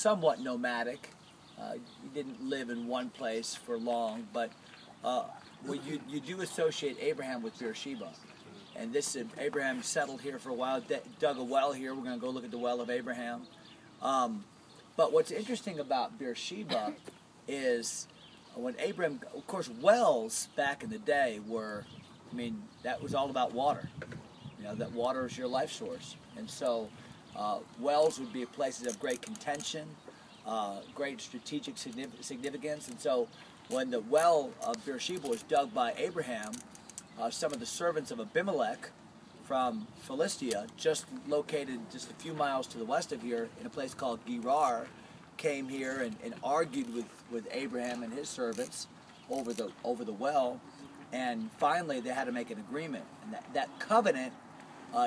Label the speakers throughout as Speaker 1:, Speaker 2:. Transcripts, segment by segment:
Speaker 1: somewhat nomadic. He didn't live in one place for long, but well, you do associate Abraham with Beersheba. And this Abraham settled here for a while, dug a well here. We're going to go look at the well of Abraham. But what's interesting about Beersheba is when Abraham, of course, wells back in the day were, I mean, that was all about water. You know, that water is your life source. And so wells would be places of great contention, great strategic significance. And so when the well of Beersheba was dug by Abraham, some of the servants of Abimelech from Philistia, just located just a few miles to the west of here in a place called Gerar, came here and argued with Abraham and his servants over the well, and finally they had to make an agreement. And that covenant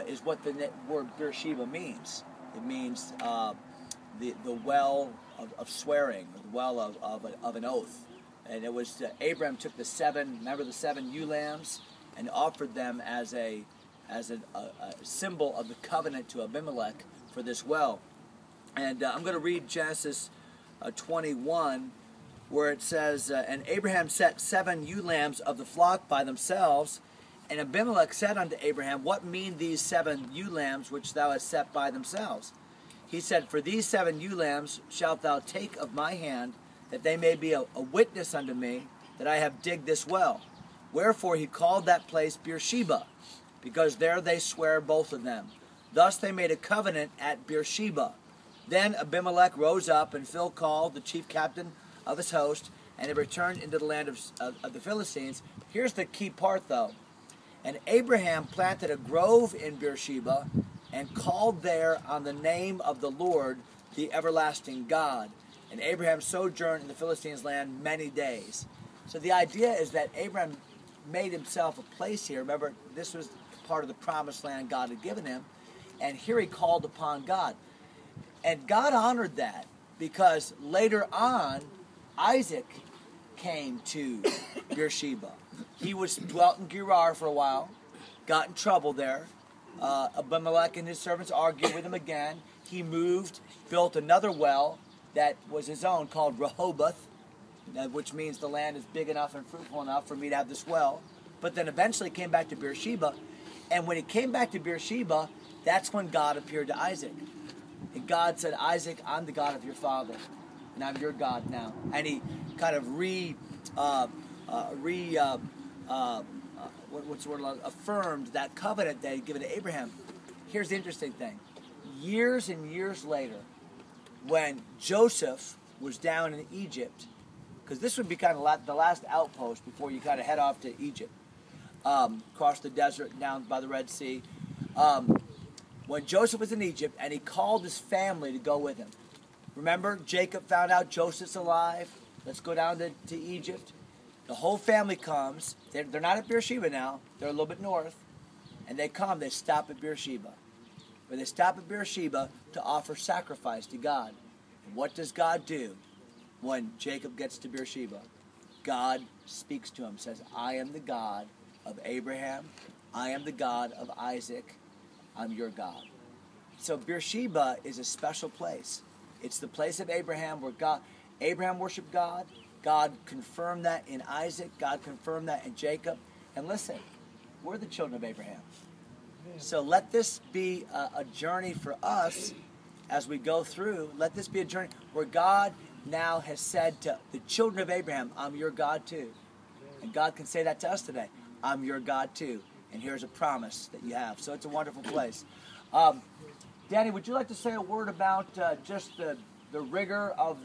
Speaker 1: is what the word Beersheba means. It means the well of swearing, or the well of an oath. And it was Abraham took the seven ewe lambs and offered them as a symbol of the covenant to Abimelech for this well. And I'm going to read Genesis 21, where it says, and Abraham set 7 ewe lambs of the flock by themselves, and Abimelech said unto Abraham, what mean these 7 ewe lambs which thou hast set by themselves? He said, for these 7 ewe lambs shalt thou take of my hand, that they may be a witness unto me that I have digged this well. Wherefore he called that place Beersheba, because there they swear both of them. Thus they made a covenant at Beersheba. Then Abimelech rose up, and Phicol, the chief captain of his host, and they returned into the land of the Philistines. Here's the key part, though. And Abraham planted a grove in Beersheba, and called there on the name of the Lord, the everlasting God. And Abraham sojourned in the Philistines' land many days. So the idea is that Abraham made himself a place here. Remember, this was part of the promised land God had given him. And here he called upon God. And God honored that, because later on, Isaac came to Beersheba. He dwelt in Gerar for a while, got in trouble there. Abimelech and his servants argued with him again. He moved, built another well that was his own, called Rehoboth, which means the land is big enough and fruitful enough for me to have this well. But then eventually came back to Beersheba. And when he came back to Beersheba, that's when God appeared to Isaac. And God said, Isaac, I'm the God of your father, and I'm your God now. And he kind of affirmed that covenant that he'd given to Abraham. Here's the interesting thing. Years and years later, when Joseph was down in Egypt, because this would be kind of the last outpost before you kind of head off to Egypt, across the desert, down by the Red Sea. When Joseph was in Egypt, and he called his family to go with him. Remember, Jacob found out Joseph's alive. Let's go down to Egypt. The whole family comes. They're not at Beersheba now. They're a little bit north. And they stop at Beersheba. But they stop at Beersheba to offer sacrifice to God. And what does God do when Jacob gets to Beersheba? God speaks to him, says, I am the God of Abraham. I am the God of Isaac. I'm your God. So Beersheba is a special place. It's the place of Abraham where Abraham worshiped God. God confirmed that in Isaac. God confirmed that in Jacob. And listen, we're the children of Abraham. So let this be a journey for us as we go through. Let this be a journey where God now has said to the children of Abraham, I'm your God too. And God can say that to us today. I'm your God too. And here's a promise that you have. So it's a wonderful place. Danny, would you like to say a word about just the rigor of